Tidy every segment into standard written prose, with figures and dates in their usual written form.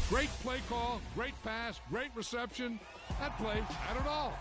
Great play call, great pass, great reception. That play had it all.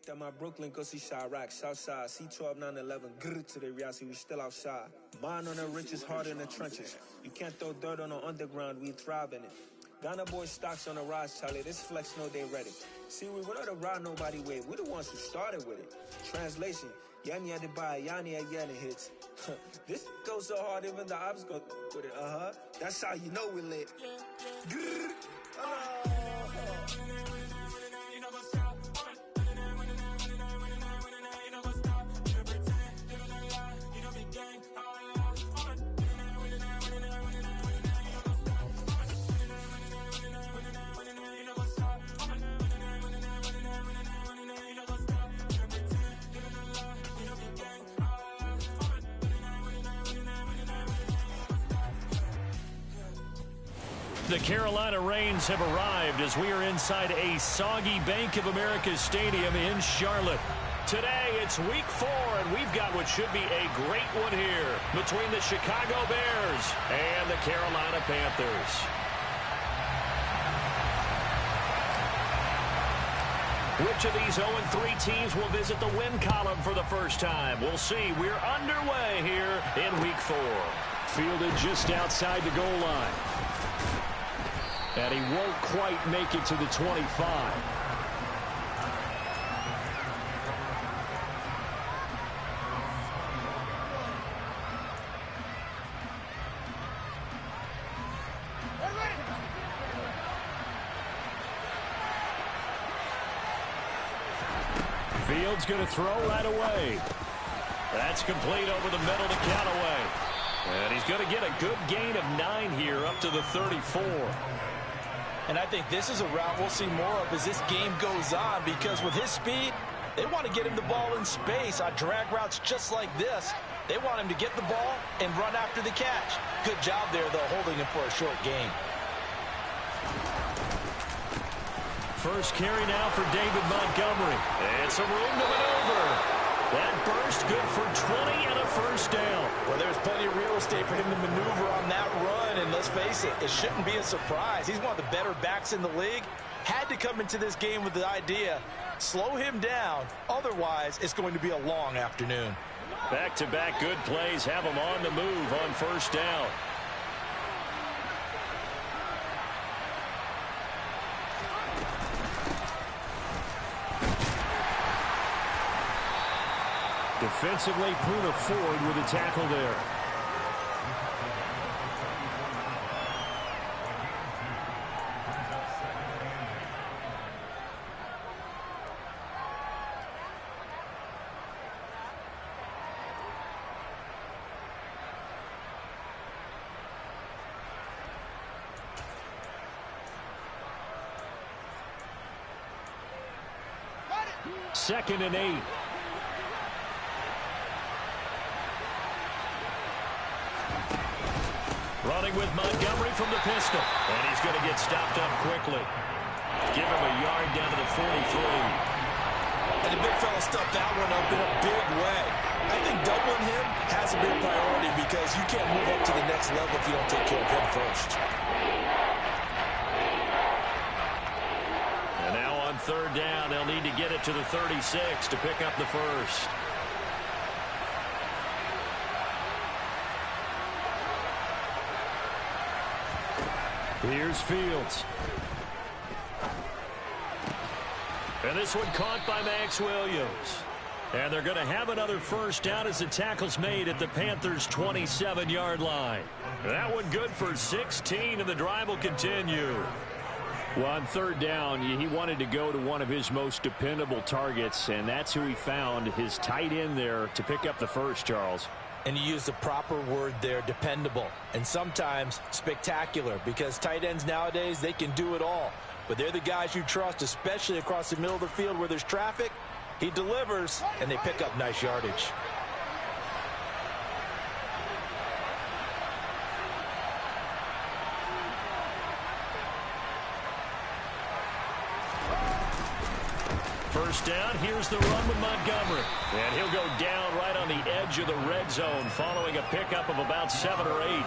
At my Brooklyn, go see Chirac, Southside, C12, 911, grrr to the reality, we still outside. Mine on the richest, heart in the trenches. You can't throw dirt on the underground, we thrive in it. Ghana boys stocks on the rise, Charlie, this flex know they ready. See, we without a ride nobody with, we the ones who started with it. Translation, Yami had to buy, Yanni had yelling hits. This goes so hard, even the ops go with it, That's how you know we lit. Grrr, The Carolina Rains have arrived as we are inside a soggy Bank of America Stadium in Charlotte. Today, it's week 4, and we've got what should be a great one here between the Chicago Bears and the Carolina Panthers. Which of these 0-3 teams will visit the win column for the first time? We'll see. We're underway here in week 4. Fielded just outside the goal line. And he won't quite make it to the 25. Fields going to throw right away. That's complete over the middle to Callaway. And he's going to get a good gain of 9 here up to the 34. And I think this is a route we'll see more of as this game goes on, because with his speed, they want to get him the ball in space on drag routes just like this. They want him to get the ball and run after the catch. Good job there, though, holding him for a short gain. First carry now for David Montgomery. And some room to maneuver. That burst good for 20 and a first down. Well, there's plenty of real estate for him to maneuver on that run, and let's face it, it shouldn't be a surprise. He's one of the better backs in the league. Had to come into this game with the idea, slow him down, otherwise it's going to be a long afternoon. Back-to-back good plays have him on the move on first down. Defensively, Poona Ford with a tackle there. Second and 8. Running with Montgomery from the pistol. And he's going to get stopped up quickly. Give him a yard down to the 43. And the big fella stuffed that one up in a big way. I think doubling him has to be a priority because you can't move up to the next level if you don't take care of him first. And now on third down, they'll need to get it to the 36 to pick up the first. Here's Fields. And this one caught by Max Williams. And they're going to have another first down as the tackle's made at the Panthers' 27-yard line. That one good for 16, and the drive will continue. Well, on third down, he wanted to go to one of his most dependable targets, and that's who he found, his tight end there, to pick up the first, Charles. And you use the proper word there, dependable, and sometimes spectacular, because tight ends nowadays, they can do it all. But they're the guys you trust, especially across the middle of the field where there's traffic. He delivers, and they pick up nice yardage. First down, here's the run with Montgomery. And he'll go down right on the edge of the red zone following a pickup of about 7 or 8.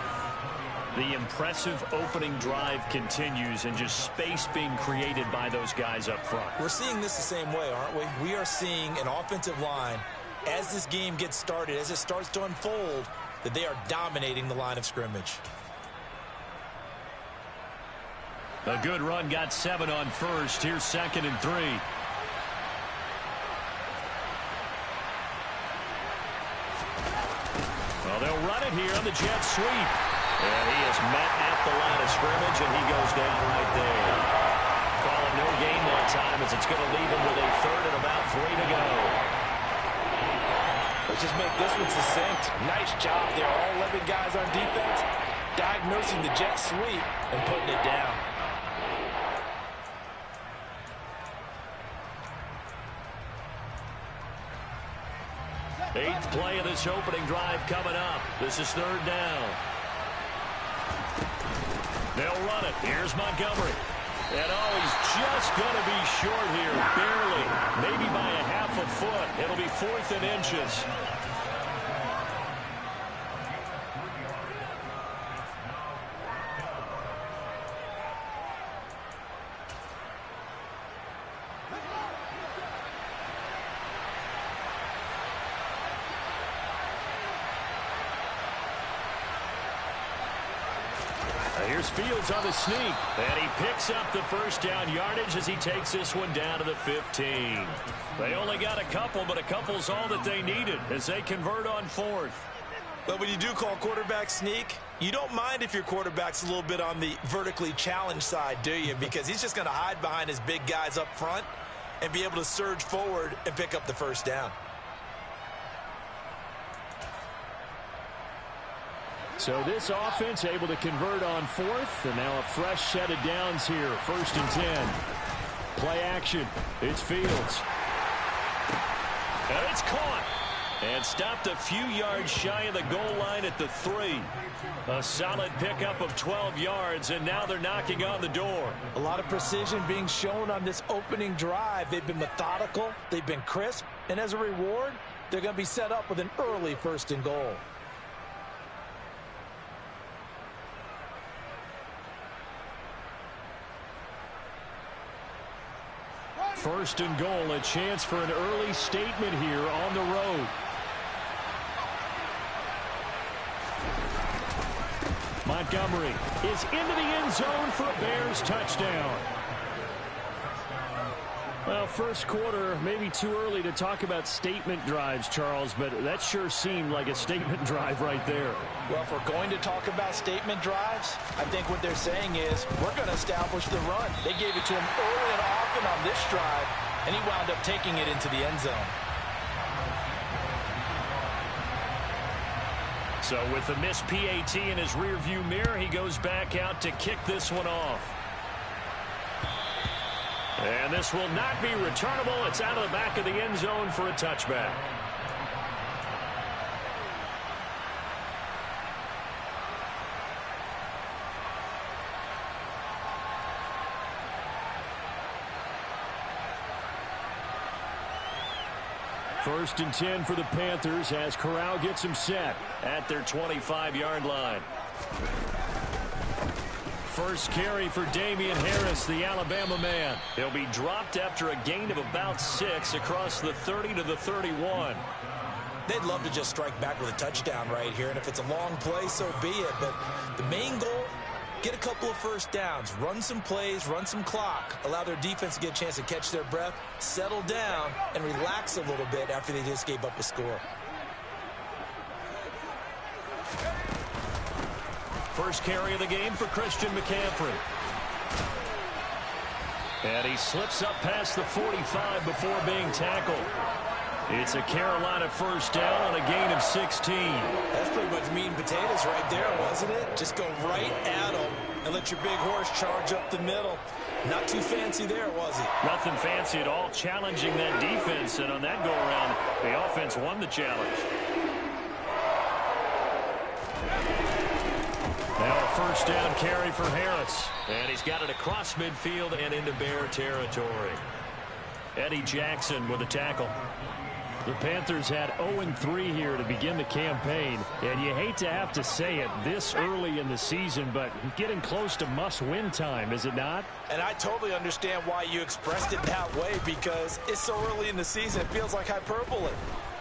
The impressive opening drive continues and just space being created by those guys up front. We're seeing this the same way, aren't we? We are seeing an offensive line, as this game gets started, as it starts to unfold, that they are dominating the line of scrimmage. A good run got 7 on first. Here's 2nd and 3. Well, they'll run it here on the jet sweep. And he is met at the line of scrimmage, and he goes down right there. Call it no gain that time as it's going to leave him with a 3rd and about 3 to go. Let's just make this one succinct. Nice job there. All 11 guys on defense diagnosing the jet sweep and putting it down. Eighth play of this opening drive coming up. This is 3rd down. They'll run it. Here's Montgomery. And he's just going to be short here, barely. Maybe by a half a foot. It'll be 4th and inches. Here's Fields on the sneak, and he picks up the first down yardage as he takes this one down to the 15. They only got a couple, but a couple's all that they needed as they convert on 4th. But when you do call quarterback sneak, you don't mind if your quarterback's a little bit on the vertically challenged side, do you? Because he's just going to hide behind his big guys up front and be able to surge forward and pick up the first down. So this offense able to convert on 4th, and now a fresh set of downs here. 1st and 10. Play action. It's Fields. And it's caught. And stopped a few yards shy of the goal line at the 3. A solid pickup of 12 yards, and now they're knocking on the door. A lot of precision being shown on this opening drive. They've been methodical. They've been crisp. And as a reward, they're going to be set up with an early 1st and goal. First and goal, a chance for an early statement here on the road. Montgomery is into the end zone for a Bears touchdown. Well, first quarter, maybe too early to talk about statement drives, Charles, but that sure seemed like a statement drive right there. Well, if we're going to talk about statement drives, I think what they're saying is we're going to establish the run. They gave it to him early and often on this drive, and he wound up taking it into the end zone. So with the missed PAT in his rearview mirror, he goes back out to kick this one off. And this will not be returnable. It's out of the back of the end zone for a touchback. First and 10 for the Panthers as Corral gets him set at their 25-yard line. First carry for Damian Harris, the Alabama man. He'll be dropped after a gain of about 6 across the 30 to the 31. They'd love to just strike back with a touchdown right here, and if it's a long play, so be it. But the main goal, get a couple of first downs, run some plays, run some clock, allow their defense to get a chance to catch their breath, settle down, and relax a little bit after they just gave up a score. First carry of the game for Christian McCaffrey. And he slips up past the 45 before being tackled. It's a Carolina first down on a gain of 16. That's pretty much meat and potatoes right there, wasn't it? Just go right at them and let your big horse charge up the middle. Not too fancy there, was it? Nothing fancy at all, challenging that defense. And on that go-around, the offense won the challenge. Now a first down carry for Harris. And he's got it across midfield and into Bear territory. Eddie Jackson with a tackle. The Panthers had 0-3 here to begin the campaign, and you hate to have to say it this early in the season, but getting close to must-win time, is it not? And I totally understand why you expressed it that way, because it's so early in the season, it feels like hyperbole.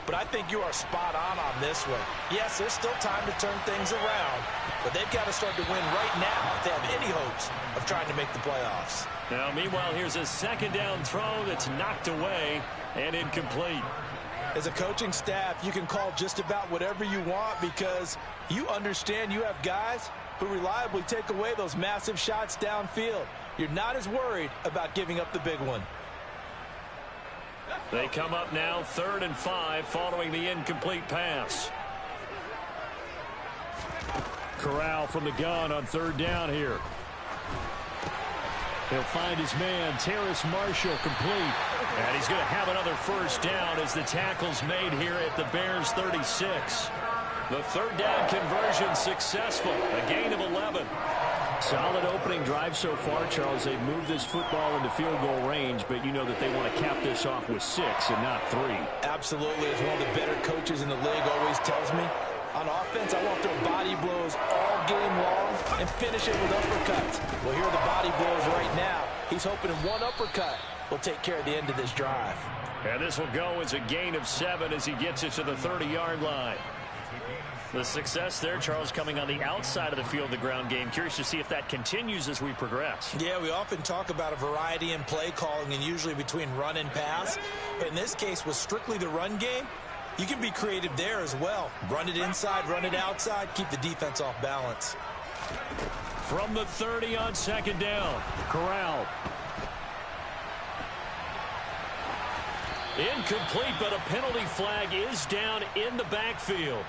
But I think you are spot on this one. Yes, there's still time to turn things around, but they've got to start to win right now if they have any hopes of trying to make the playoffs. Now, meanwhile, here's a second down throw that's knocked away and incomplete. As a coaching staff, you can call just about whatever you want because you understand you have guys who reliably take away those massive shots downfield. You're not as worried about giving up the big one. They come up now 3rd and 5 following the incomplete pass. Corral from the gun on 3rd down here. He'll find his man, Terrace Marshall, complete. And he's going to have another first down as the tackle's made here at the Bears 36. The 3rd down conversion successful, a gain of 11. Solid opening drive so far, Charles. They've moved this football into field goal range, but you know that they want to cap this off with 6 and not 3. Absolutely. As one of the better coaches in the league always tells me, on offense, I want their body blows all game long and finish it with uppercuts. Well, here are the body blows right now. He's hoping in one uppercut will take care of the end of this drive. And this will go as a gain of 7 as he gets it to the 30-yard line. The success there, Charles, coming on the outside of the field, the ground game. Curious to see if that continues as we progress. Yeah, we often talk about a variety in play calling and usually between run and pass. But in this case, with strictly the run game, you can be creative there as well. Run it inside, run it outside, keep the defense off balance. From the 30 on 2nd down, Corral. Incomplete, but a penalty flag is down in the backfield.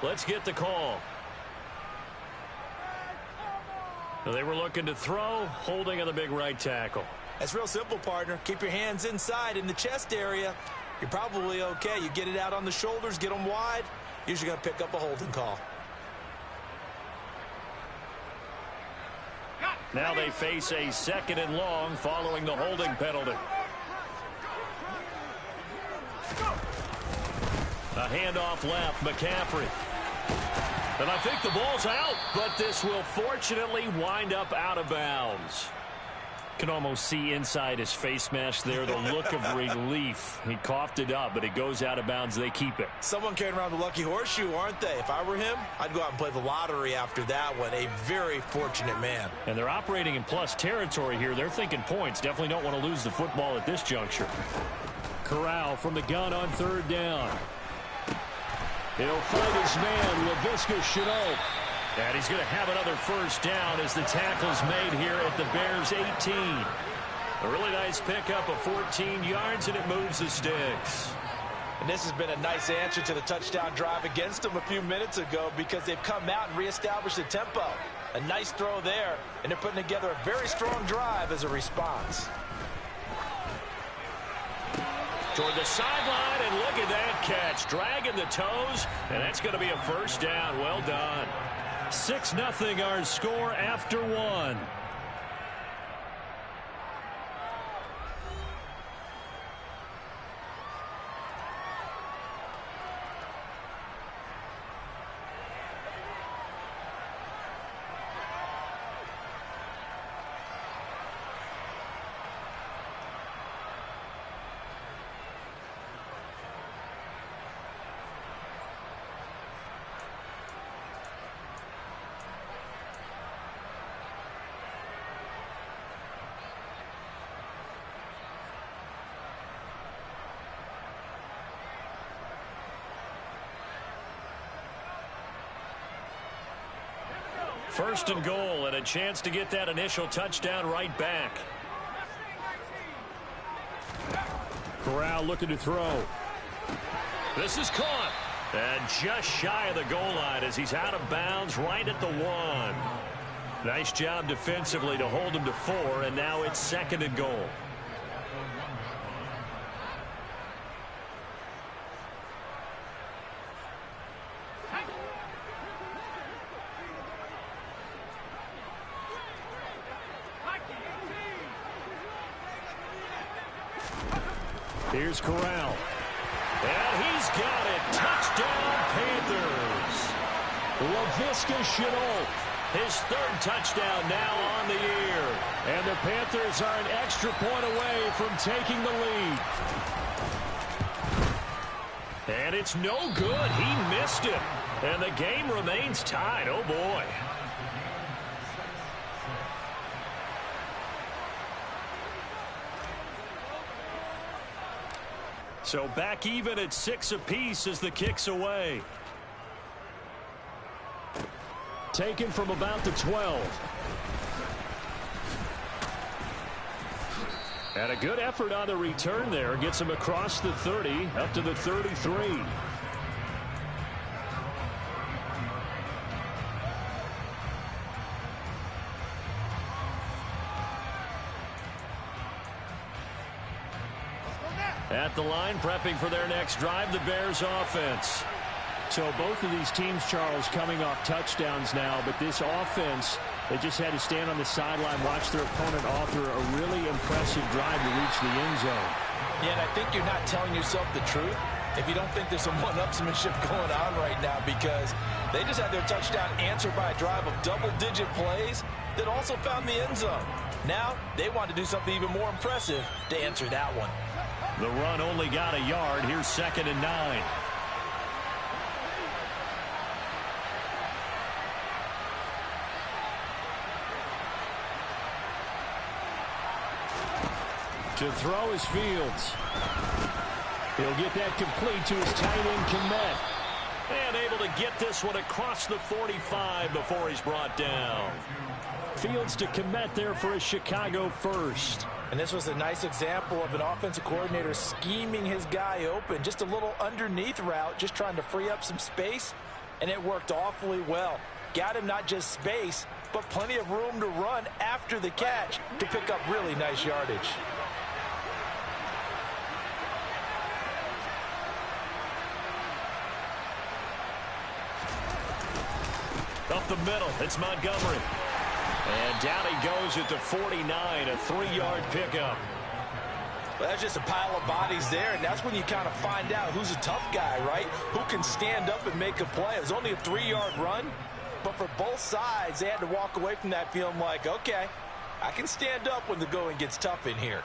Let's get the call. They were looking to throw, holding on the big right tackle. That's real simple, partner. Keep your hands inside in the chest area. You're probably okay. You get it out on the shoulders, get them wide. Usually going to pick up a holding call. Now they face a 2nd and long following the holding penalty. Handoff left. McCaffrey. And I think the ball's out, but this will fortunately wind up out of bounds. Can almost see inside his face mask there the look of relief. He coughed it up, but it goes out of bounds. They keep it. Someone carrying around the lucky horseshoe, aren't they? If I were him, I'd go out and play the lottery after that one. A very fortunate man. And they're operating in plus territory here. They're thinking points. Definitely don't want to lose the football at this juncture. Corral from the gun on third down. He'll fight his man, Laviska Shenault. And he's going to have another first down as the tackle's made here at the Bears' 18. A really nice pickup of 14 yards, and it moves the sticks. And this has been a nice answer to the touchdown drive against them a few minutes ago because they've come out and reestablished the tempo. A nice throw there, and they're putting together a very strong drive as a response. Toward the sideline, and look at that catch. Dragging the toes, and that's going to be a first down. Well done. 6-0 our score after one. First and goal, and a chance to get that initial touchdown right back. Corral looking to throw. This is caught. And just shy of the goal line as he's out of bounds right at the 1. Nice job defensively to hold him to 4, and now it's second and goal. Here's Corral. And he's got it. Touchdown, Panthers. Laviska Shenault. His third touchdown now on the year. And the Panthers are an extra point away from taking the lead. And it's no good. He missed it. And the game remains tied. Oh, boy. So back even at 6 apiece as the kick's away. Taken from about the 12. And a good effort on the return there. Gets him across the 30 up to the 33. At the line, prepping for their next drive, the Bears offense. So both of these teams, Charles, coming off touchdowns now, but this offense, they just had to stand on the sideline, watch their opponent author a really impressive drive to reach the end zone. Yeah, and I think you're not telling yourself the truth if you don't think there's some one-upsmanship going on right now, because they just had their touchdown answered by a drive of double-digit plays that also found the end zone. Now they want to do something even more impressive to answer that one. The run only got a yard. Here's 2nd and 9. To throw is Fields. He'll get that complete to his tight end, Kmet. And able to get this one across the 45 before he's brought down. Fields to Kmet there for a Chicago first. And this was a nice example of an offensive coordinator scheming his guy open. Just a little underneath route, just trying to free up some space, and it worked awfully well. Got him not just space, but plenty of room to run after the catch to pick up really nice yardage. Up the middle, it's Montgomery. And down he goes at the 49, a 3-yard pickup. Well, that's just a pile of bodies there, and that's when you kind of find out who's a tough guy, right? Who can stand up and make a play. It was only a 3-yard run, but for both sides, they had to walk away from that feeling like, okay, I can stand up when the going gets tough in here.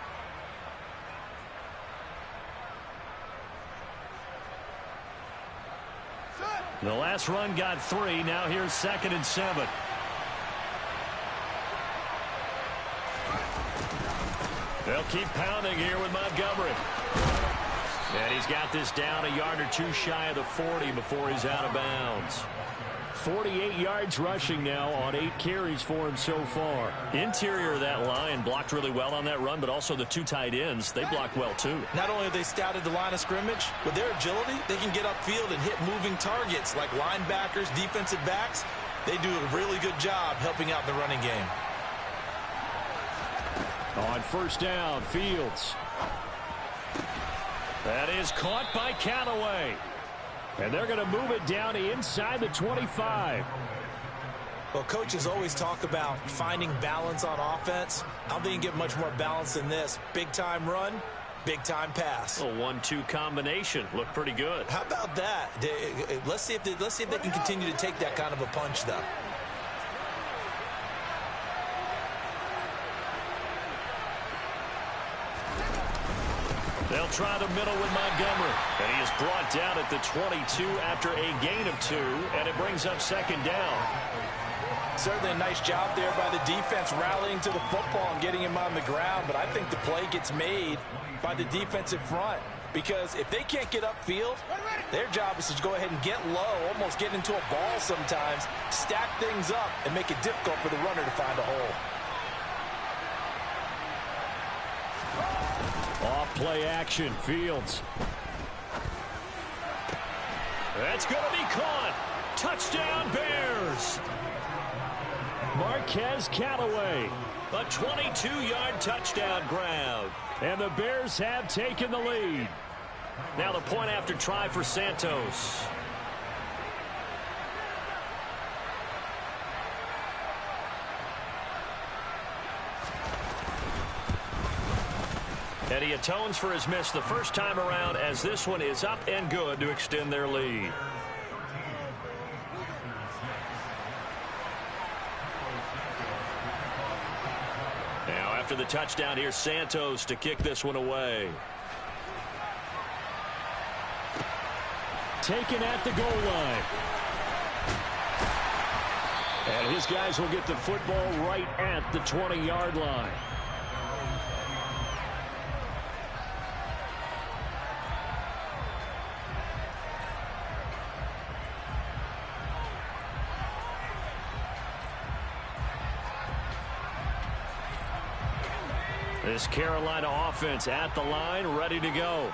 The last run got 3. Now here's 2nd and 7. They'll keep pounding here with Montgomery. And he's got this down a yard or 2 shy of the 40 before he's out of bounds. 48 yards rushing now on 8 carries for him so far. Interior of that line blocked really well on that run, but also the 2 tight ends, they blocked well too. Not only have they scouted the line of scrimmage, with their agility, they can get upfield and hit moving targets like linebackers, defensive backs. They do a really good job helping out the running game. On first down, Fields. That is caught by Callaway. And they're going to move it down to inside the 25. Well, coaches always talk about finding balance on offense. I don't think you can get much more balance than this. Big-time run, big-time pass. A 1-2 combination. Looked pretty good. How about that? Let's see if they can continue to take that kind of a punch, though. They'll try the middle with Montgomery. And he is brought down at the 22 after a gain of 2, and it brings up 2nd down. Certainly a nice job there by the defense rallying to the football and getting him on the ground, but I think the play gets made by the defensive front because if they can't get upfield, their job is to go ahead and get low, almost get into a ball sometimes, stack things up, and make it difficult for the runner to find a hole. Off play action, Fields. That's going to be caught. Touchdown, Bears. Marquez Callaway. A 22-yard touchdown grab. And the Bears have taken the lead. Now the point after try for Santos. And he atones for his miss the first time around as this one is up and good to extend their lead. Now after the touchdown, here's Santos to kick this one away. Taken at the goal line. And his guys will get the football right at the 20-yard line. This Carolina offense at the line, ready to go.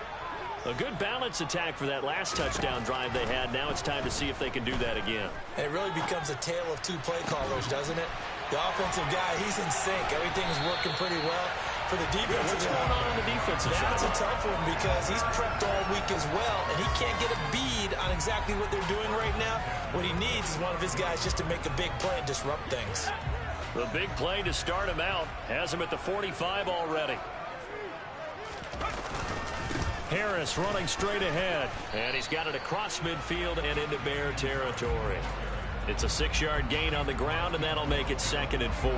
A good balance attack for that last touchdown drive they had. Now it's time to see if they can do that again. It really becomes a tale of 2 play callers, doesn't it? The offensive guy, he's in sync. Everything is working pretty well. For the defensive What's going on the defensive side? That's a tough one because he's prepped all week as well, and he can't get a bead on exactly what they're doing right now. What he needs is one of his guys just to make a big play and disrupt things. The big play to start him out has him at the 45 already. Harris running straight ahead, and he's got it across midfield and into Bear territory. It's a 6-yard gain on the ground, and that'll make it 2nd and 4.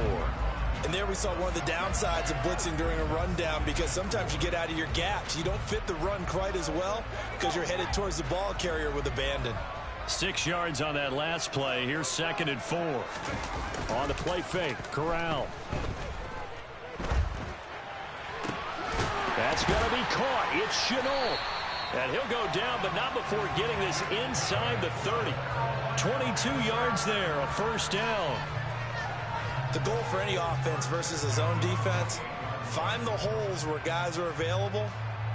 And there we saw one of the downsides of blitzing during a rundown because sometimes you get out of your gaps. You don't fit the run quite as well because you're headed towards the ball carrier with abandon. 6 yards on that last play. Here's 2nd and 4. On the play fake, Corral. That's going to be caught. It's Shenault. And he'll go down, but not before getting this inside the 30. 22 yards there, a first down. The goal for any offense versus a zone defense, find the holes where guys are available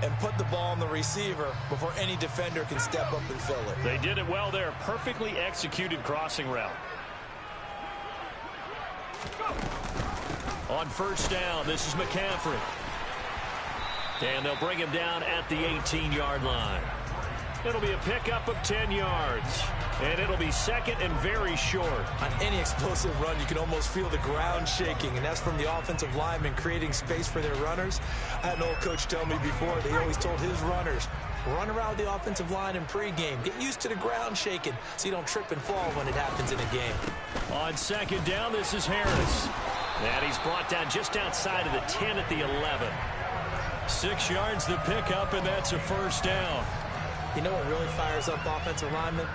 and put the ball on the receiver before any defender can step up and fill it. They did it well there. Perfectly executed crossing route. On first down, this is McCaffrey. And they'll bring him down at the 18-yard line. It'll be a pickup of 10 yards. And it'll be second and very short. On any explosive run, you can almost feel the ground shaking, and that's from the offensive linemen creating space for their runners. I had an old coach tell me before, they always told his runners, run around the offensive line in pregame. Get used to the ground shaking so you don't trip and fall when it happens in a game. On second down, this is Harris. And he's brought down just outside of the 10 at the 11. 6 yards the pickup, and that's a first down. You know what really fires up offensive linemen?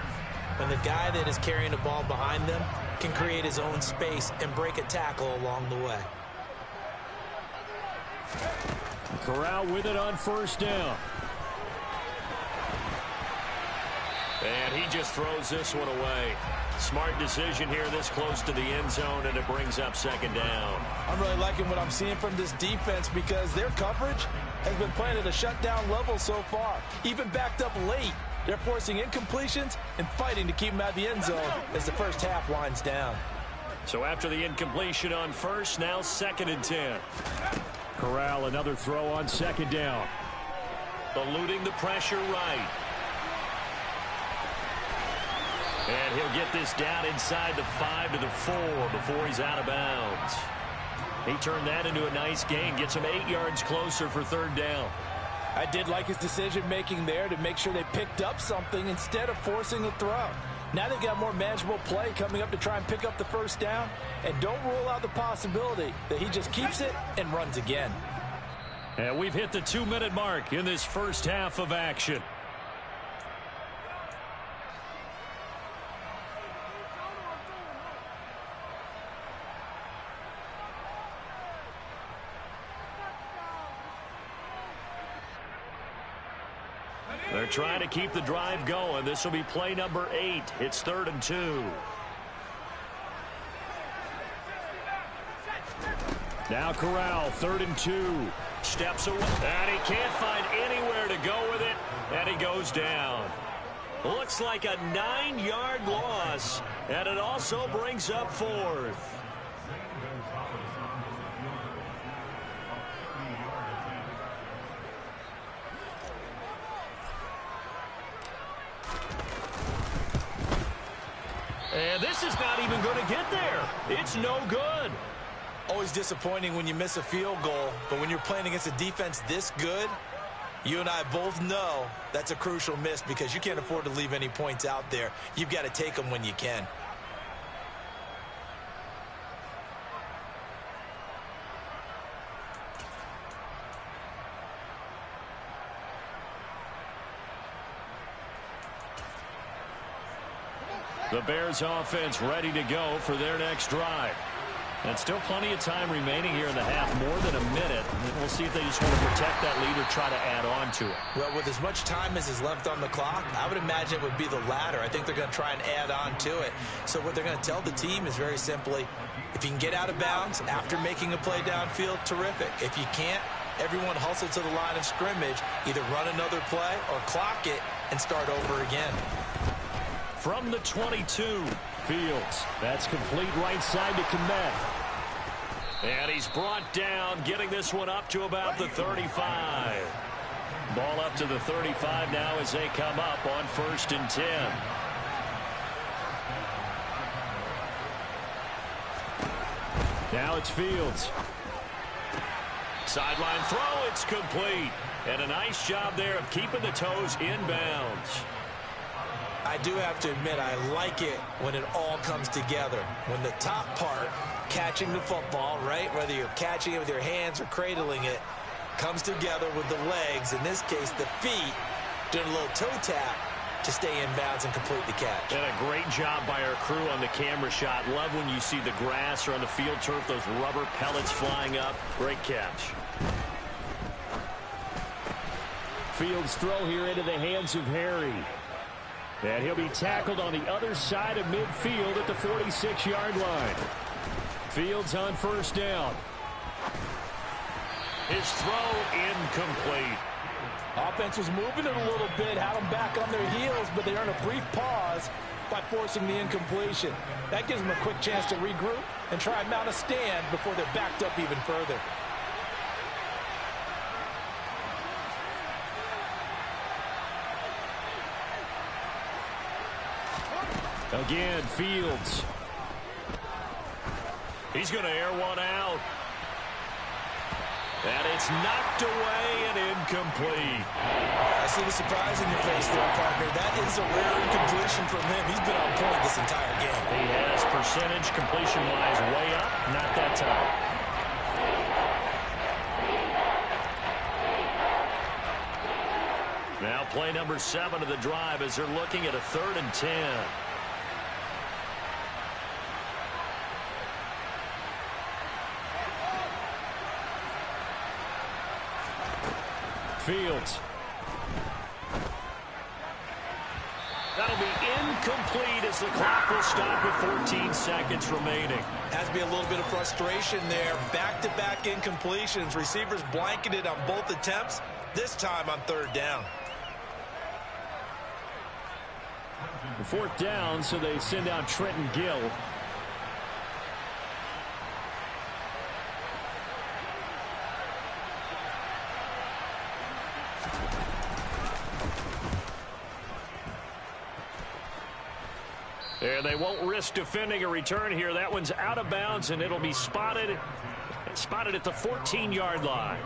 When the guy that is carrying the ball behind them can create his own space and break a tackle along the way. Corral with it on first down. And he just throws this one away. Smart decision here this close to the end zone, and it brings up second down. I'm really liking what I'm seeing from this defense because their coverage has been playing at a shutdown level so far. Even backed up late, they're forcing incompletions and fighting to keep them out of the end zone as the first half winds down. So after the incompletion on first, now second and 10. Corral, another throw on second down. Eluding the pressure right. And he'll get this down inside the 5 to the 4 before he's out of bounds. He turned that into a nice gain, gets him 8 yards closer for third down. I did like his decision-making there to make sure they picked up something instead of forcing a throw. Now they've got more manageable play coming up to try and pick up the first down, and don't rule out the possibility that he just keeps it and runs again. And we've hit the 2-minute mark in this first half of action. They're trying to keep the drive going. This will be play number 8. It's 3rd and 2. Now Corral, 3rd and 2. Steps away, and he can't find anywhere to go with it, and he goes down. Looks like a 9-yard loss, and it also brings up 4th. And this is not even going to get there. It's no good. Always disappointing when you miss a field goal, but when you're playing against a defense this good, you and I both know that's a crucial miss because you can't afford to leave any points out there. You've got to take them when you can. The Bears offense ready to go for their next drive. And still plenty of time remaining here in the half, more than a minute. And we'll see if they just want to protect that lead or try to add on to it. Well, with as much time as is left on the clock, I would imagine it would be the latter. I think they're going to try and add on to it. So what they're going to tell the team is very simply, if you can get out of bounds after making a play downfield, terrific. If you can't, everyone hustle to the line of scrimmage, either run another play or clock it and start over again. From the 22, Fields. That's complete right side to Kmet. And he's brought down, getting this one up to about the 35. Ball up to the 35 now as they come up on 1st and 10. Now it's Fields. Sideline throw, it's complete. And a nice job there of keeping the toes inbounds. I do have to admit, I like it when it all comes together. When the top part, catching the football, right, whether you're catching it with your hands or cradling it, comes together with the legs, in this case the feet, doing a little toe tap to stay in bounds and complete the catch. And a great job by our crew on the camera shot. Love when you see the grass or on the field turf, those rubber pellets flying up. Great catch. Fields' throw here into the hands of Harry. And he'll be tackled on the other side of midfield at the 46-yard line. Fields on 1st down. His throw incomplete. Offense was moving it a little bit, had them back on their heels, but they earned a brief pause by forcing the incompletion. That gives them a quick chance to regroup and try and mount a stand before they're backed up even further. Again, Fields. He's going to air one out. And it's knocked away and incomplete. I see the surprise in your face there, partner. That is a rare incompletion from him. He's been on point this entire game. He has percentage completion-wise way up. Not that time. Now play number 7 of the drive as they're looking at a 3rd and 10. Fields. That'll be incomplete as the clock will stop with 14 seconds remaining. Has to be a little bit of frustration there. Back-to-back incompletions. Receivers blanketed on both attempts, this time on 3rd down. 4th down, so they send out Trenton Gill. And they won't risk defending a return here. That one's out of bounds, and it'll be spotted at the 14-yard line.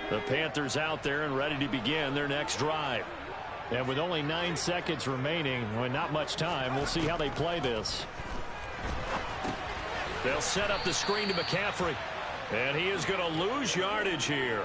The Panthers out there and ready to begin their next drive. And with only 9 seconds remaining, well, not much time, we'll see how they play this. They'll set up the screen to McCaffrey. And he is going to lose yardage here.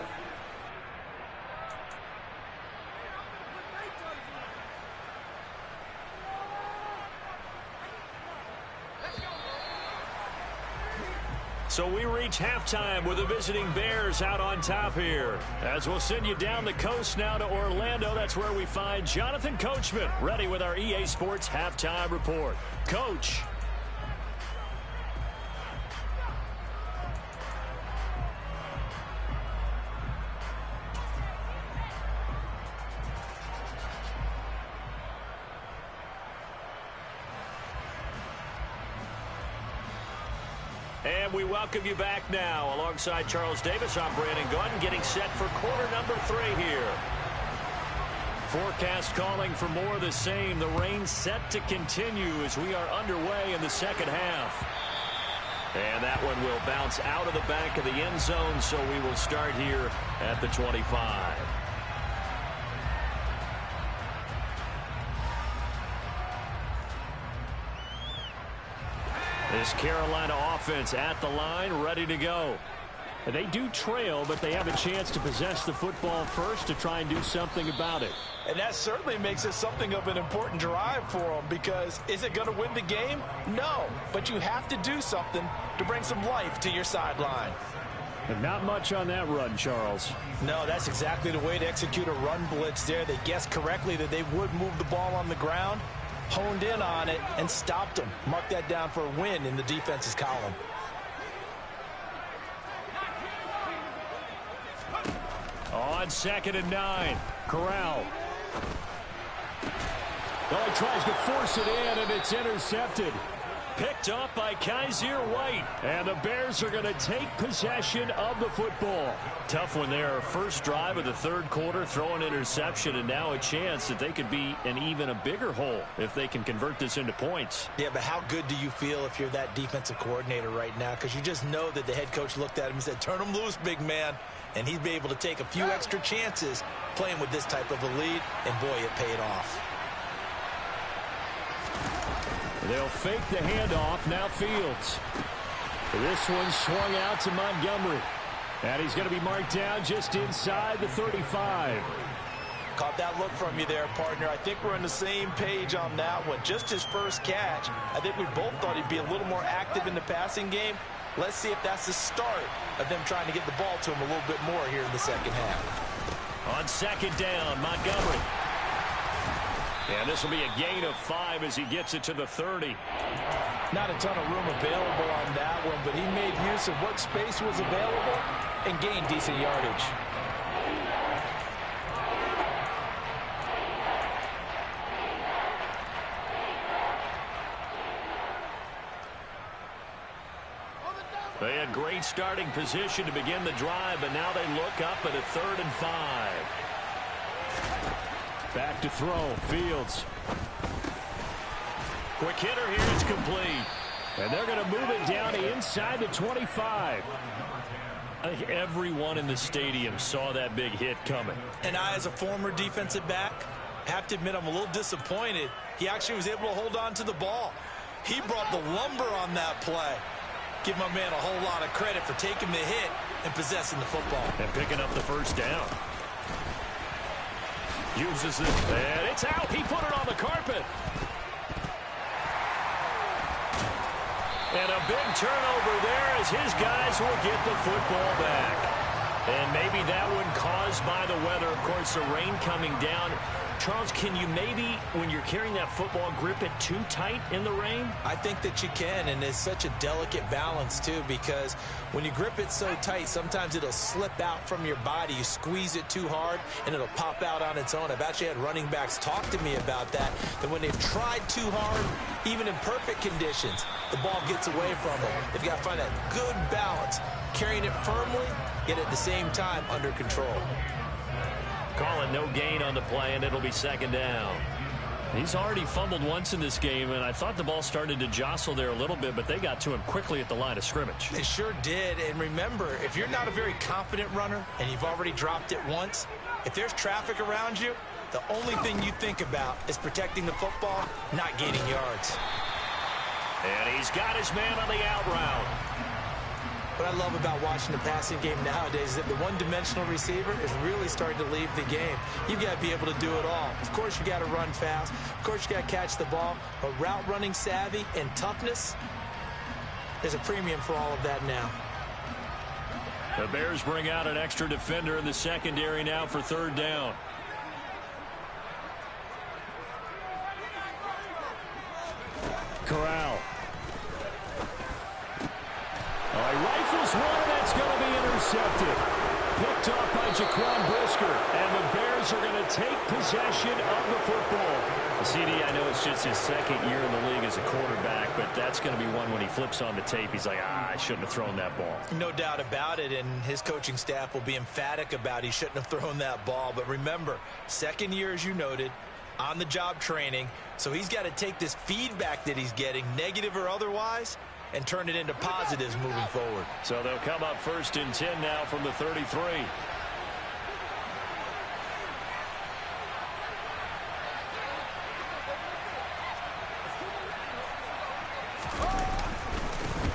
So we reach halftime with the visiting Bears out on top here. As we'll send you down the coast now to Orlando. That's where we find Jonathan Coachman ready with our EA Sports Halftime Report. Coach. And we welcome you back now. Alongside Charles Davis, I'm Brandon Gunn, getting set for quarter number 3 here. Forecast calling for more of the same. The rain set to continue as we are underway in the second half. And that one will bounce out of the back of the end zone, so we will start here at the 25. This Carolina offense at the line, ready to go. They do trail, but they have a chance to possess the football first to try and do something about it. And that certainly makes it something of an important drive for them, because is it going to win the game? No, but you have to do something to bring some life to your sideline. And not much on that run, Charles. No, that's exactly the way to execute a run blitz there. They guessed correctly that they would move the ball on the ground, honed in on it, and stopped them. Mark that down for a win in the defense's column. On 2nd and 9, Corral. Oh, he tries to force it in, and it's intercepted. Picked up by Kaiser White. And the Bears are going to take possession of the football. Tough one there. First drive of the 3rd quarter, throw an interception, and now a chance that they could be in even a bigger hole if they can convert this into points. Yeah, but how good do you feel if you're that defensive coordinator right now? Because you just know that the head coach looked at him and said, turn him loose, big man. And he'd be able to take a few extra chances playing with this type of a lead, and boy, it paid off. They'll fake the handoff. Now Fields. This one swung out to Montgomery. And he's going to be marked down just inside the 35. Caught that look from you there, partner. I think we're on the same page on that one. Just his first catch. I think we both thought he'd be a little more active in the passing game. Let's see if that's the start of them trying to get the ball to him a little bit more here in the second half. On 2nd down, Montgomery. And this will be a gain of 5 as he gets it to the 30. Not a ton of room available on that one, but he made use of what space was available and gained decent yardage. They had great starting position to begin the drive, but now they look up at a 3rd and 5. Back to throw. Fields. Quick hitter here. It's complete. And they're going to move it down inside the 25. I think everyone in the stadium saw that big hit coming. And I, as a former defensive back, have to admit I'm a little disappointed. He actually was able to hold on to the ball. He brought the lumber on that play. Give my man a whole lot of credit for taking the hit and possessing the football. And picking up the first down. Uses it, and it's out. He put it on the carpet. And a big turnover there as his guys will get the football back. And maybe that one caused by the weather. Of course, the rain coming down. Charles, can you maybe, when you're carrying that football, grip it too tight in the rain? I think that you can, and it's such a delicate balance, too, because when you grip it so tight, sometimes it'll slip out from your body. You squeeze it too hard, and it'll pop out on its own. I've actually had running backs talk to me about that when they've tried too hard, even in perfect conditions, the ball gets away from them. They've got to find that good balance, carrying it firmly, yet at the same time under control. Call it no gain on the play, and it'll be 2nd down. He's already fumbled once in this game, and I thought the ball started to jostle there a little bit, but they got to him quickly at the line of scrimmage. They sure did, and remember, if you're not a very confident runner and you've already dropped it once, if there's traffic around you, the only thing you think about is protecting the football, not gaining yards. And he's got his man on the out route. What I love about watching the passing game nowadays is that the one-dimensional receiver is really starting to leave the game. You've got to be able to do it all. Of course, you got to run fast. Of course, you got to catch the ball. But route running savvy and toughness, there's a premium for all of that now. The Bears bring out an extra defender in the secondary now for 3rd down. Corral. Rifles one, and that's going to be intercepted. Picked off by Jaquan Brisker, and the Bears are going to take possession of the football. CD, I know it's just his 2nd year in the league as a quarterback, but that's going to be one when he flips on the tape, he's like, I shouldn't have thrown that ball. No doubt about it, and his coaching staff will be emphatic about he shouldn't have thrown that ball. But remember, 2nd year, as you noted, on-the-job training, so he's got to take this feedback that he's getting, negative or otherwise, and turn it into positives moving forward. So they'll come up 1st and 10 now from the 33.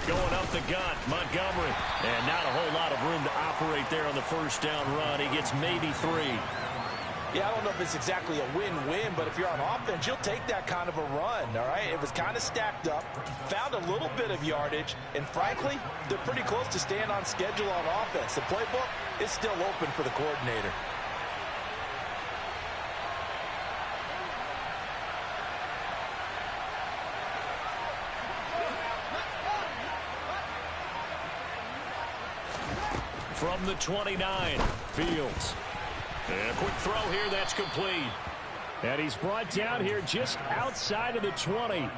Going up the gut, Montgomery. And not a whole lot of room to operate there on the 1st down run. He gets maybe 3. Yeah, I don't know if it's exactly a win-win, but if you're on offense, you'll take that kind of a run, all right? It was kind of stacked up, found a little bit of yardage, and frankly, they're pretty close to staying on schedule on offense. The playbook is still open for the coordinator. From the 29, Fields. And a quick throw here, that's complete. And he's brought down here just outside of the 20.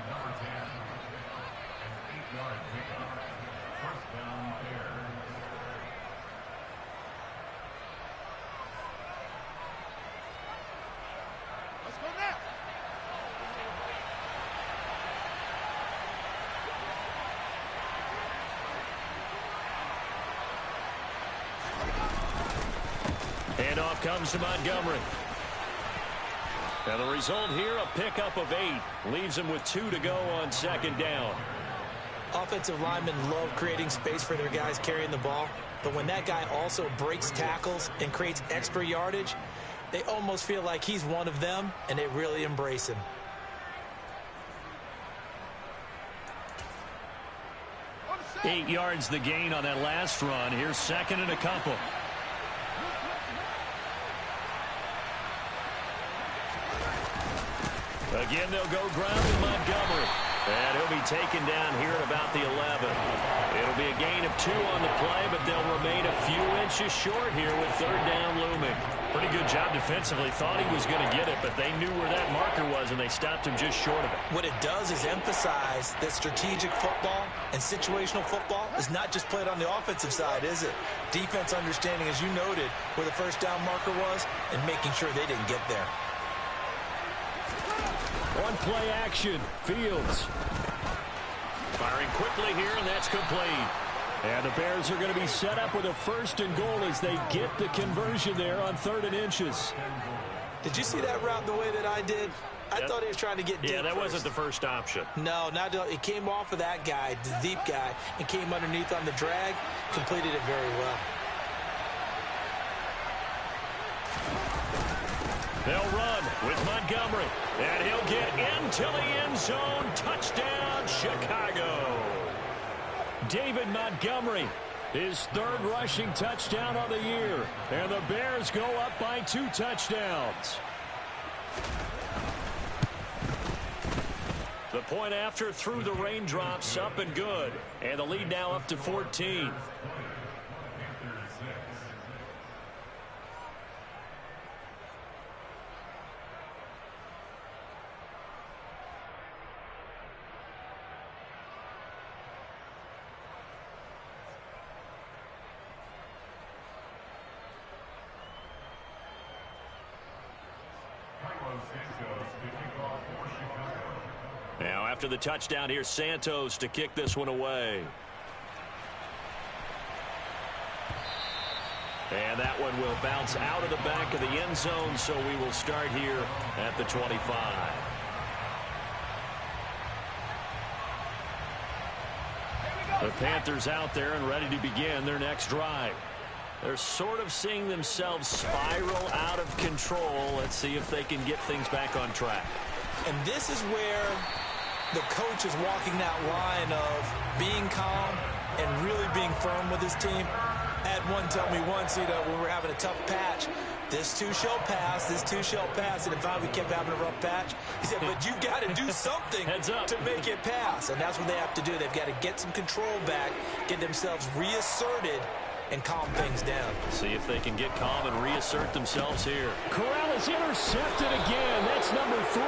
Handoff comes to Montgomery. And the result here, a pickup of 8. Leaves him with 2 to go on 2nd down. Offensive linemen love creating space for their guys carrying the ball. But when that guy also breaks tackles and creates extra yardage, they almost feel like he's one of them, and they really embrace him. Eight yards the gain on that last run. Here's 2nd and a couple. Again, they'll go ground with Montgomery. And he'll be taken down here at about the 11. It'll be a gain of 2 on the play, but they'll remain a few inches short here with third down looming. Pretty good job defensively. Thought he was going to get it, but they knew where that marker was, and they stopped him just short of it. What it does is emphasize that strategic football and situational football is not just played on the offensive side, is it? Defense understanding, as you noted, where the first down marker was and making sure they didn't get there. On play action, Fields. Firing quickly here, and that's complete. And the Bears are going to be set up with a 1st and goal as they get the conversion there on 3rd and inches. Did you see that route the way that I did? I thought he was trying to get deep. Yeah, that first. wasn't the first option. No, not it came off of that guy, the deep guy, and came underneath on the drag, completed it very well. They'll run with Montgomery, and he'll get into the end zone. Touchdown, Chicago. David Montgomery, his 3rd rushing touchdown on the year. And the Bears go up by 2 touchdowns. The point after through the raindrops, up and good. And the lead now up to 14. Now, after the touchdown, here's Santos to kick this one away. And that one will bounce out of the back of the end zone, so we will start here at the 25. The Panthers out there and ready to begin their next drive. They're sort of seeing themselves spiral out of control. Let's see if they can get things back on track. And this is where the coach is walking that line of being calm and really being firm with his team. I had one tell me once, when we were having a tough patch, this too shall pass, this too shall pass. And finally we kept having a rough patch. He said, but you've got to do something to make it pass. And that's what they have to do. They've got to get some control back, get themselves reasserted, and calm things down. See if they can get calm and reassert themselves here. Corral is intercepted again. That's number 3.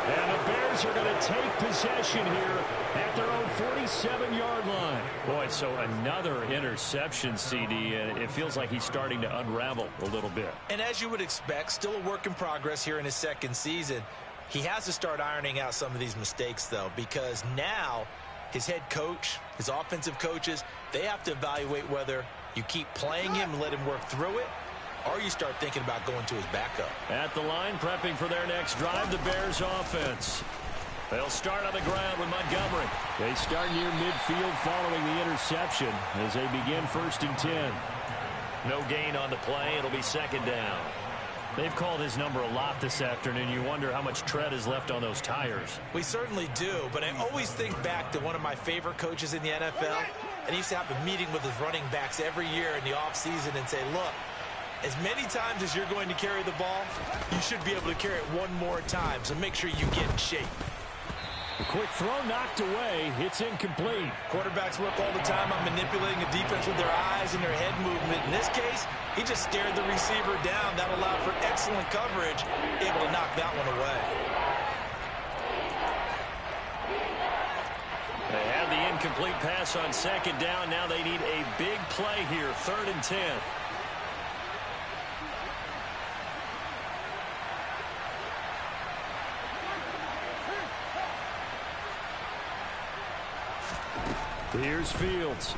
And the Bears are going to take possession here at their own 47-yard line. Boy, so another interception, CD, and it feels like he's starting to unravel a little bit. And as you would expect, still a work in progress here in his 2nd season. He has to start ironing out some of these mistakes, though, because now his head coach, his offensive coaches, they have to evaluate whether you keep playing him and let him work through it, or you start thinking about going to his backup. At the line, prepping for their next drive, the Bears offense. They'll start on the ground with Montgomery. They start near midfield following the interception as they begin 1st and 10. No gain on the play. It'll be 2nd down. They've called his number a lot this afternoon. You wonder how much tread is left on those tires. We certainly do, but I always think back to one of my favorite coaches in the NFL, and he used to have a meeting with his running backs every year in the offseason and say, look, as many times as you're going to carry the ball, you should be able to carry it one more time, so make sure you get in shape. A quick throw knocked away. It's incomplete. Quarterbacks work all the time on manipulating a defense with their eyes and their head movement. In this case, he just stared the receiver down. That allowed for excellent coverage, able to knock that one away. They had the incomplete pass on 2nd down. Now they need a big play here, 3rd and 10. Here's Fields.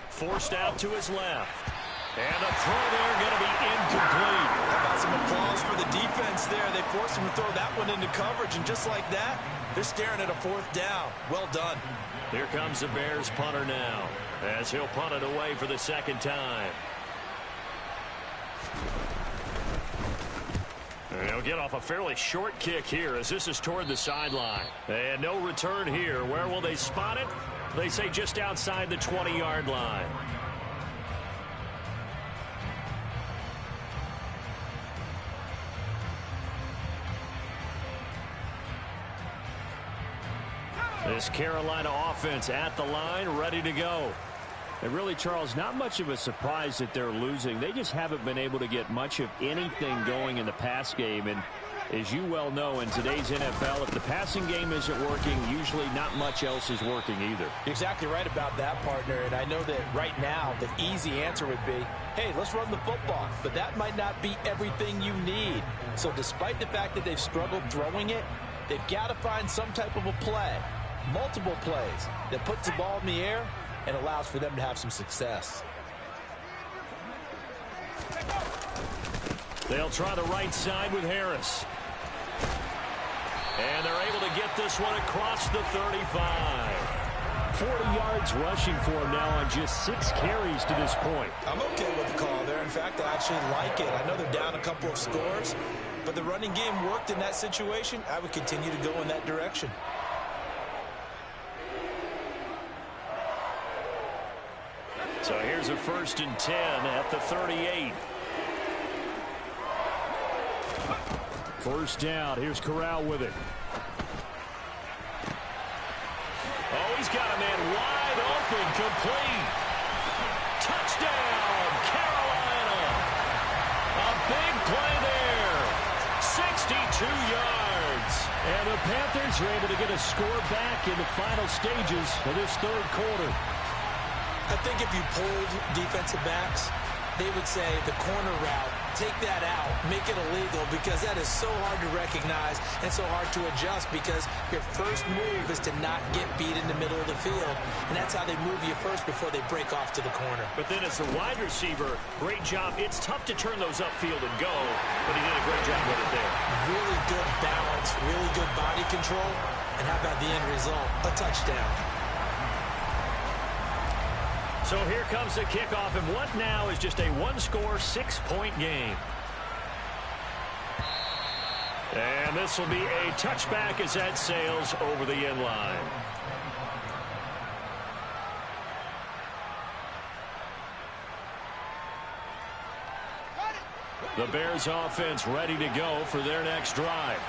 Forced out to his left. And the throw there going to be incomplete. How about some applause for the defense there? They forced him to throw that one into coverage, and just like that, they're staring at a 4th down. Well done. Here comes the Bears punter now, as he'll punt it away for the 2nd time. And he'll get off a fairly short kick here as this is toward the sideline. And no return here. Where will they spot it? They say just outside the 20-yard line. This Carolina offense at the line, ready to go. And really, Charles, not much of a surprise that they're losing. They just haven't been able to get much of anything going in the pass game. And as you well know, in today's NFL, if the passing game isn't working, usually not much else is working either. You're exactly right about that, partner. And I know that right now the easy answer would be, hey, let's run the football. But that might not be everything you need. So despite the fact that they've struggled throwing it, they've got to find some type of a play, multiple plays, that puts the ball in the air and allows for them to have some success. They'll try the right side with Harris. And they're able to get this one across the 35. 40 yards rushing for him now on just 6 carries to this point. I'm okay with the call there. In fact, I actually like it. I know they're down a couple of scores, but the running game worked in that situation. I would continue to go in that direction. So here's a 1st and 10 at the 38. First down. Here's Corral with it. Oh, he's got a man wide open, complete. Touchdown, Carolina. A big play there. 62 yards. And the Panthers are able to get a score back in the final stages of this 3rd quarter. I think if you pulled defensive backs, they would say the corner route, take that out, make it illegal, because that is so hard to recognize and so hard to adjust, because your first move is to not get beat in the middle of the field, and that's how they move you first before they break off to the corner. But then as the wide receiver, great job. It's tough to turn those upfield and go, but he did a great job with it there. Really good balance, really good body control, and how about the end result? A touchdown. So here comes the kickoff, and what now is just a 1-score, 6-point game. And this will be a touchback as that sails over the end line. The Bears offense ready to go for their next drive.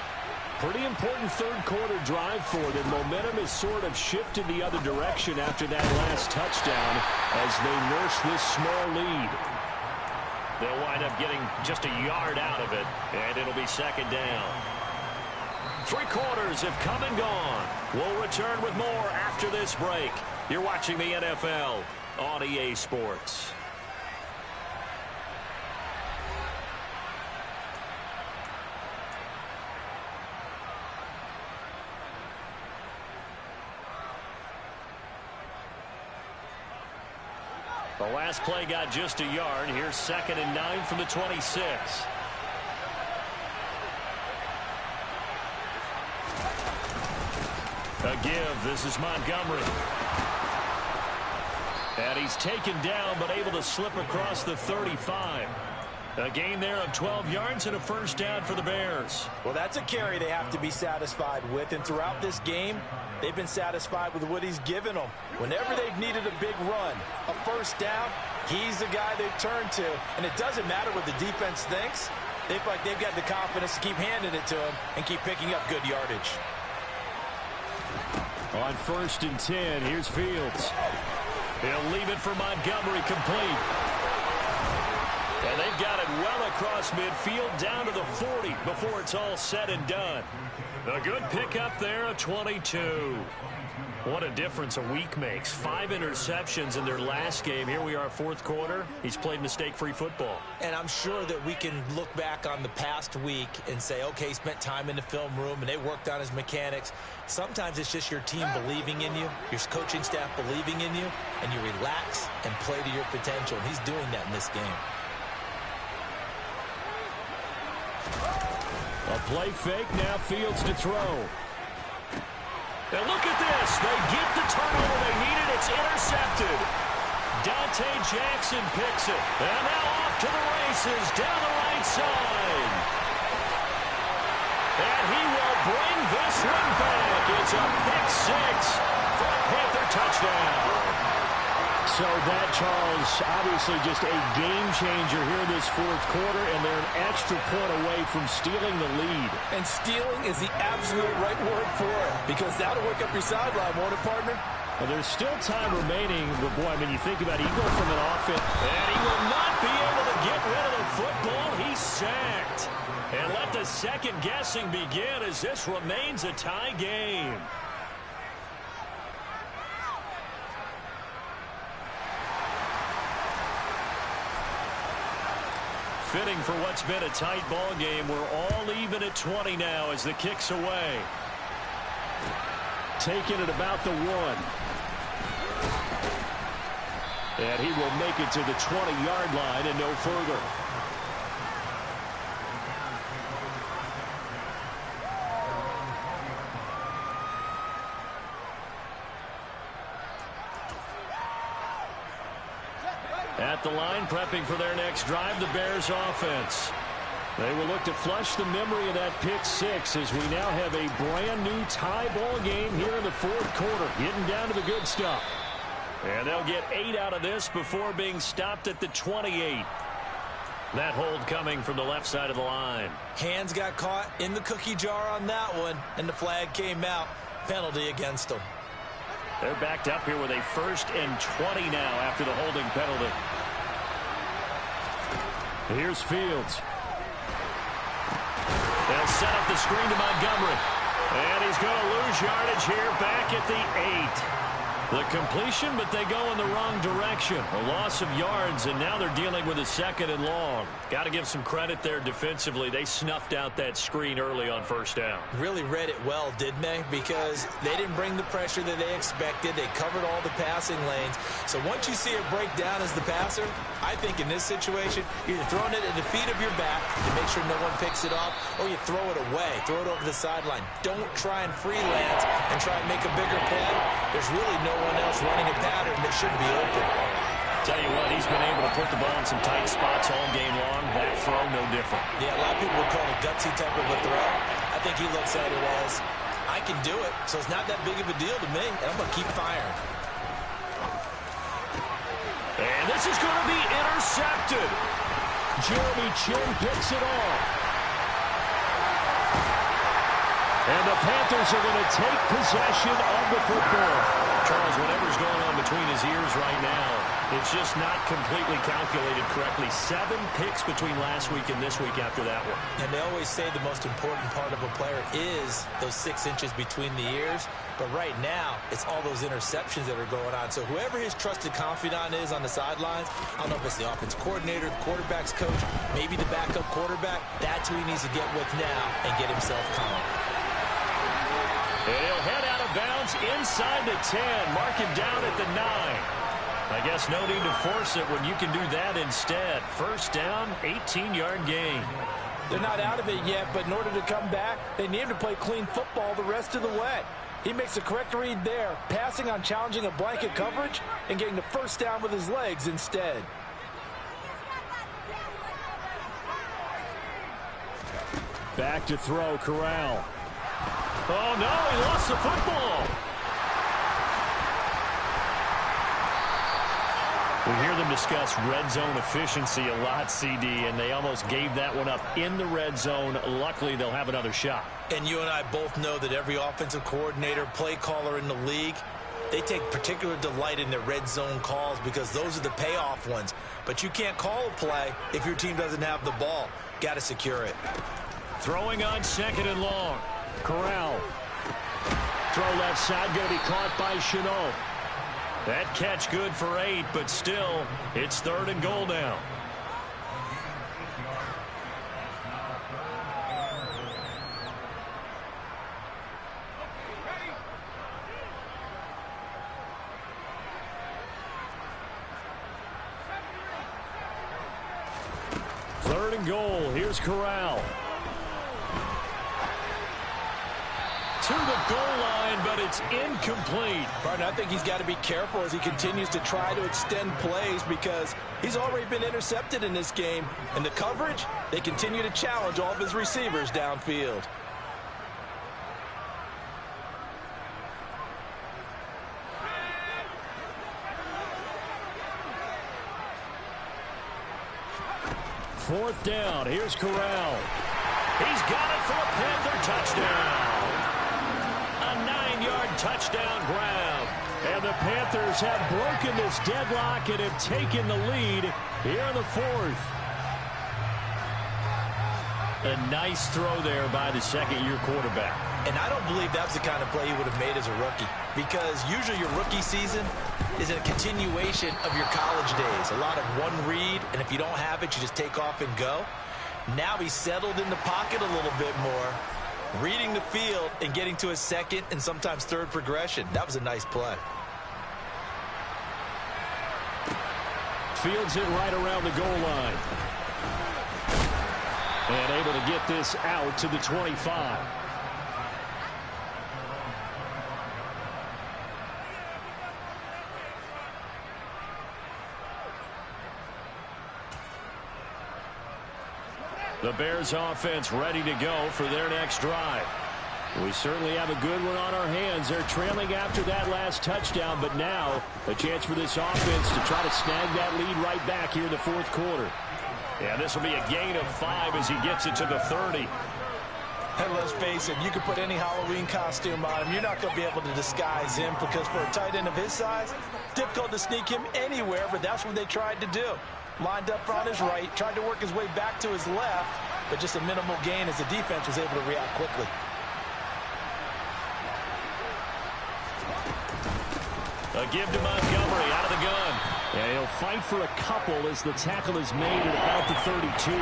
Pretty important 3rd quarter drive for them. Momentum has sort of shifted the other direction after that last touchdown as they nurse this small lead. They'll wind up getting just a yard out of it, and it'll be 2nd down. 3 quarters have come and gone. We'll return with more after this break. You're watching the NFL on EA Sports. The last play got just a yard. Here's 2nd and 9 from the 26. A give. This is Montgomery. And he's taken down, but able to slip across the 35. A gain there of 12 yards and a 1st down for the Bears. Well, that's a carry they have to be satisfied with. And throughout this game, they've been satisfied with what he's given them. Whenever they've needed a big run, a 1st down, he's the guy they've turned to. And it doesn't matter what the defense thinks. They feel like they've got the confidence to keep handing it to him and keep picking up good yardage. On 1st and 10, here's Fields. He'll leave it for Montgomery, complete. And they've got it well across midfield down to the 40 before it's all said and done. A good pickup there of 22. What a difference a week makes. 5 interceptions in their last game. Here we are, 4th quarter. He's played mistake-free football. And I'm sure that we can look back on the past week and say, okay, he spent time in the film room and they worked on his mechanics. Sometimes it's just your team believing in you, your coaching staff believing in you, and you relax and play to your potential. And he's doing that in this game. A play fake, now Fields to throw. And look at this. They get the turnover they needed. It's intercepted. Dante Jackson picks it. And now off to the races down the right side. And he will bring this one back. It's a pick 6 for a Panther touchdown. So that, Charles, obviously just a game changer here in this fourth quarter, and they're an extra point away from stealing the lead. And stealing is the absolute right word for it, because that'll wake up your sideline, won't it, partner? Well, there's still time remaining, but boy, I mean, you think about it, you go from an offense. And he will not be able to get rid of the football. He's sacked. And let the second guessing begin as this remains a tie game. Fitting for what's been a tight ball game. We're all even at 20 now as the kick's away. Taking it about the 1. And he will make it to the 20-yard line and no further. At the line, prepping for their next drive, the Bears offense. They will look to flush the memory of that pick 6 as we now have a brand new tie ball game here in the fourth quarter, getting down to the good stuff. And they'll get 8 out of this before being stopped at the 28. That hold coming from the left side of the line. Hands got caught in the cookie jar on that one, and the flag came out. Penalty against them. They're backed up here with a 1st and 20 now after the holding penalty. Here's Fields. They'll set up the screen to Montgomery. And he's going to lose yardage here back at the 8. The completion, but they go in the wrong direction. A loss of yards, and now they're dealing with a 2nd and long. Got to give some credit there defensively. They snuffed out that screen early on 1st down. Really read it well, didn't they? Because they didn't bring the pressure that they expected. They covered all the passing lanes. So once you see it break down as the passer, I think in this situation, you're either throwing it at the feet of your back to make sure no one picks it up, or you throw it away, throw it over the sideline. Don't try and freelance and try and make a bigger play. There's really no one else running a pattern that should be open. Tell you what, he's been able to put the ball in some tight spots all game long. That throw, no different. Yeah, a lot of people would call it a gutsy type of a throw. I think he looks at it as, I can do it, so it's not that big of a deal to me, and I'm going to keep firing. And this is going to be intercepted. Jeremy Chinn picks it off. And the Panthers are going to take possession of the football. Charles, whatever's going on between his ears right now, it's just not completely calculated correctly. 7 picks between last week and this week after that one. And they always say the most important part of a player is those 6 inches between the ears. But right now, it's all those interceptions that are going on. So whoever his trusted confidant is on the sidelines, I don't know if it's the offense coordinator, the quarterback's coach, maybe the backup quarterback, that's who he needs to get with now and get himself calm. And he'll head out of bounds inside the 10. Mark him down at the 9. I guess no need to force it when you can do that instead. 1st down, 18-yard gain. They're not out of it yet, but in order to come back, they need him to play clean football the rest of the way. He makes the correct read there, passing on challenging a blanket coverage and getting the 1st down with his legs instead. Back to throw, Corral. Oh, no, he lost the football. We hear them discuss red zone efficiency a lot, CD, and they almost gave that one up in the red zone. Luckily, they'll have another shot. And you and I both know that every offensive coordinator, play caller in the league, they take particular delight in their red zone calls because those are the payoff ones. But you can't call a play if your team doesn't have the ball. Got to secure it. Throwing on 2nd and long. Corral. Throw left side, going to be caught by Shenault. That catch good for 8, but still, it's 3rd and goal now. Third and goal. Here's Corral. To the goal line, but it's incomplete. Partner, I think he's got to be careful as he continues to try to extend plays because he's already been intercepted in this game. And the coverage, they continue to challenge all of his receivers downfield. 4th down. Here's Corral. He's got it for a Panther touchdown. A 9-yard touchdown grab. And the Panthers have broken this deadlock and have taken the lead here in the 4th. A nice throw there by the second-year quarterback. And I don't believe that's the kind of play he would have made as a rookie, because usually your rookie season is a continuation of your college days. A lot of one read, and if you don't have it, you just take off and go. Now he's settled in the pocket a little bit more, reading the field and getting to his second and sometimes third progression. That was a nice play. Fields it right around the goal line. And able to get this out to the 25. The Bears offense ready to go for their next drive. We certainly have a good one on our hands. They're trailing after that last touchdown, but now a chance for this offense to try to snag that lead right back here in the 4th quarter. Yeah, this will be a gain of 5 as he gets it to the 30. And let's face it, you can put any Halloween costume on him. You're not going to be able to disguise him, because for a tight end of his size, difficult to sneak him anywhere, but that's what they tried to do. Lined up on his right, tried to work his way back to his left, but just a minimal gain as the defense was able to react quickly. A give to Montgomery out of the gun. Yeah, he'll fight for a couple as the tackle is made at about the 32.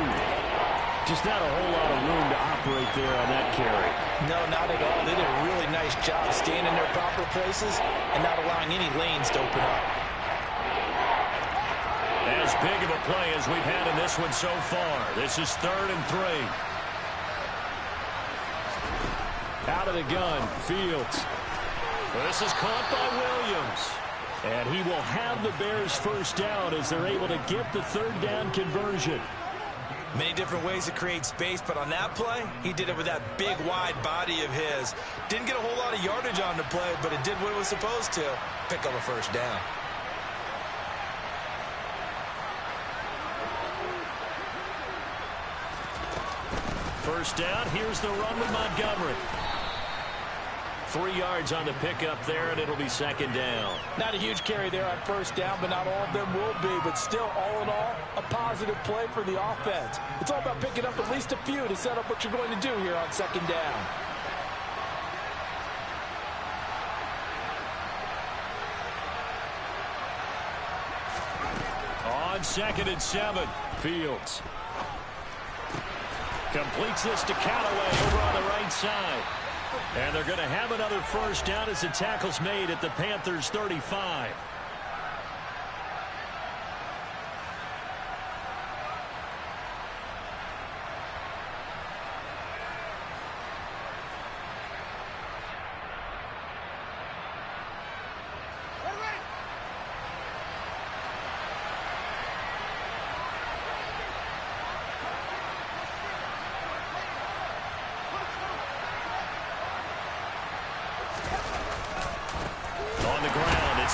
Just not a whole lot of room to operate there on that carry. No, not at all. They did a really nice job staying in their proper places and not allowing any lanes to open up. As big of a play as we've had in this one so far. This is 3rd and 3. Out of the gun, Fields. This is caught by Williams. And he will have the Bears first down as they're able to get the 3rd down conversion. Many different ways to create space, but on that play, he did it with that big, wide body of his. Didn't get a whole lot of yardage on the play, but it did what it was supposed to. Pick up a first down. First down, here's the run with Montgomery. 3 yards on the pickup there, and it'll be 2nd down. Not a huge carry there on first down, but not all of them will be. But still, all in all, a positive play for the offense. It's all about picking up at least a few to set up what you're going to do here on 2nd down. On 2nd and 7, Fields completes this to Callaway over on the right side. And they're going to have another first down as the tackle's made at the Panthers' 35.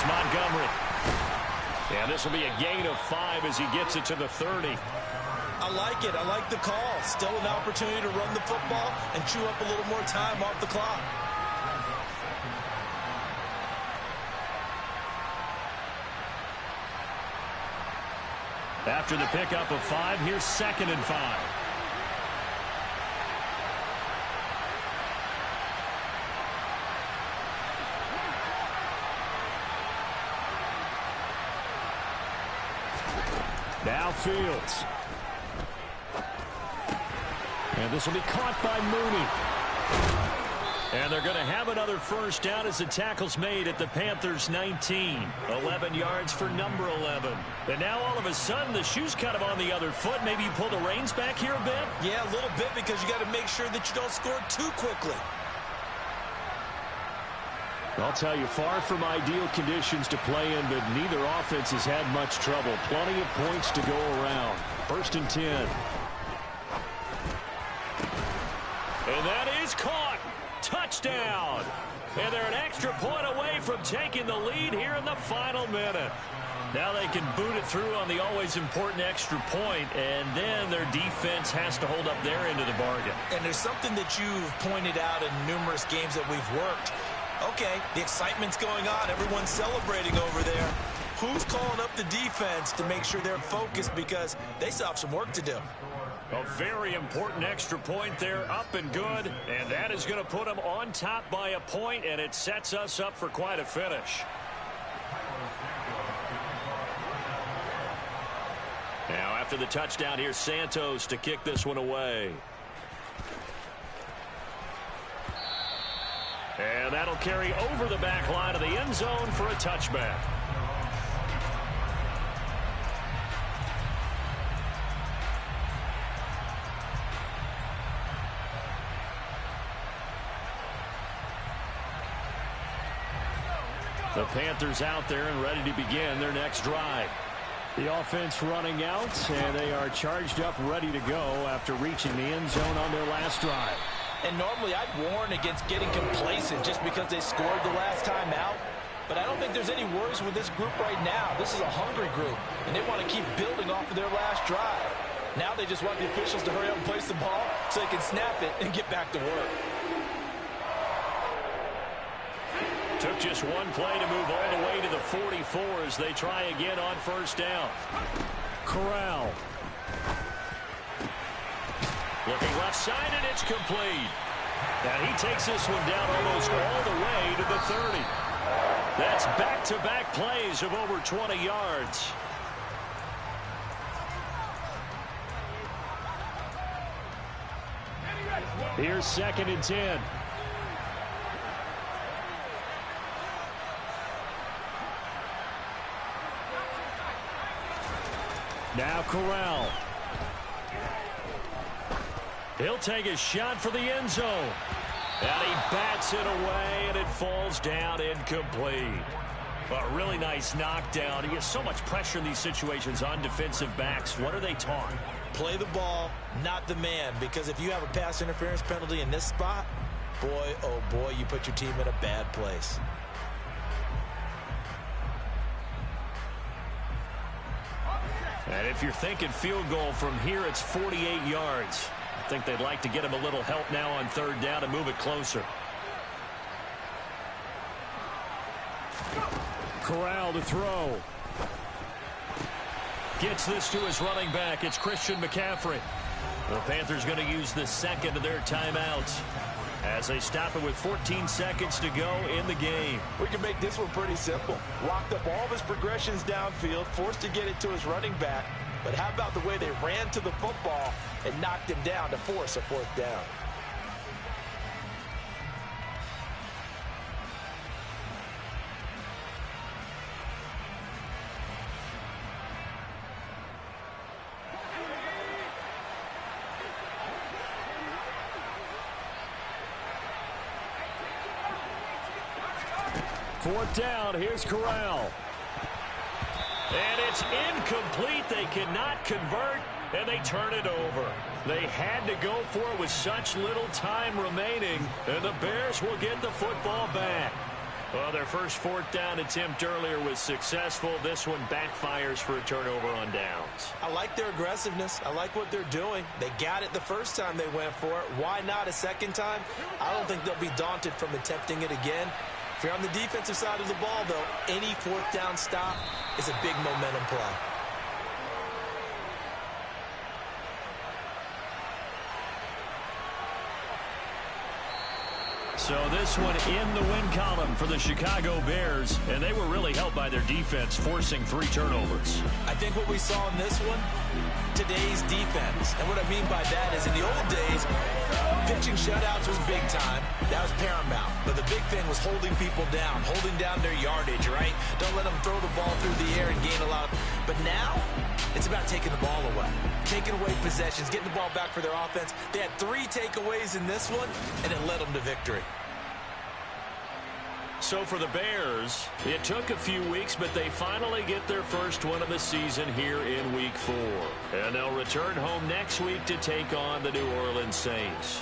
Montgomery. And this will be a gain of 5 as he gets it to the 30. I like it. I like the call. Still an opportunity to run the football and chew up a little more time off the clock. After the pickup of 5, here's 2nd and 5. Now Fields. And this will be caught by Mooney. And they're going to have another first down as the tackle's made at the Panthers' 19. 11 yards for number 11. And now all of a sudden the shoe's kind of on the other foot. Maybe you pull the reins back here a bit? Yeah, a little bit, because you got to make sure that you don't score too quickly. I'll tell you, far from ideal conditions to play in, but neither offense has had much trouble. Plenty of points to go around. 1st and 10. And that is caught. Touchdown. And they're an extra point away from taking the lead here in the final minute. Now they can boot it through on the always important extra point, and then their defense has to hold up their end of the bargain. And there's something that you've pointed out in numerous games that we've worked. Okay, the excitement's going on. Everyone's celebrating over there. Who's calling up the defense to make sure they're focused, because they still have some work to do? A very important extra point there, up and good, and that is going to put them on top by a point, and it sets us up for quite a finish. Now, after the touchdown, here's Santos to kick this one away. And that'll carry over the back line of the end zone for a touchback. The Panthers out there and ready to begin their next drive. The offense running out, and they are charged up, ready to go after reaching the end zone on their last drive. And normally I'd warn against getting complacent just because they scored the last time out. But I don't think there's any worries with this group right now. This is a hungry group, and they want to keep building off of their last drive. Now they just want the officials to hurry up and place the ball so they can snap it and get back to work. Took just one play to move all the way to the 44 as they try again on first down. Corral. Looking left side, and it's complete. And he takes this one down almost all the way to the 30. That's back-to-back plays of over 20 yards. Here's 2nd and 10. Now Corral. He'll take a shot for the end zone. And he bats it away, and it falls down incomplete. A really nice knockdown. He has so much pressure in these situations on defensive backs. What are they taught? Play the ball, not the man. Because if you have a pass interference penalty in this spot, boy, oh boy, you put your team in a bad place. And if you're thinking field goal from here, it's 48 yards. I think they'd like to get him a little help now on 3rd down and move it closer. Corral to throw. Gets this to his running back. It's Christian McCaffrey. The Panthers going to use the 2nd of their timeouts as they stop it with 14 seconds to go in the game. We can make this one pretty simple. Locked up all of his progressions downfield, forced to get it to his running back. But how about the way they ran to the football and knocked him down to force a 4th down? Fourth down, here's Corral. And it's incomplete. They cannot convert, and they turn it over. They had to go for it with such little time remaining, and the Bears will get the football back. Well, their first 4th down attempt earlier was successful. This one backfires for a turnover on downs. I like their aggressiveness. I like what they're doing. They got it the first time they went for it. Why not a second time? I don't think they'll be daunted from attempting it again. If you're on the defensive side of the ball, though, any 4th down stop is a big momentum play. So this one in the win column for the Chicago Bears, and they were really helped by their defense, forcing 3 turnovers. I think what we saw in this one, today's defense. And what I mean by that is in the old days, pitching shutouts was big time. That was paramount. But the big thing was holding people down, holding down their yardage, right? Don't let them throw the ball through the air and gain a lot. But now, it's about taking the ball away. Taking away possessions, getting the ball back for their offense. They had 3 takeaways in this one, and it led them to victory. So for the Bears, it took a few weeks, but they finally get their first win of the season here in Week 4. And they'll return home next week to take on the New Orleans Saints.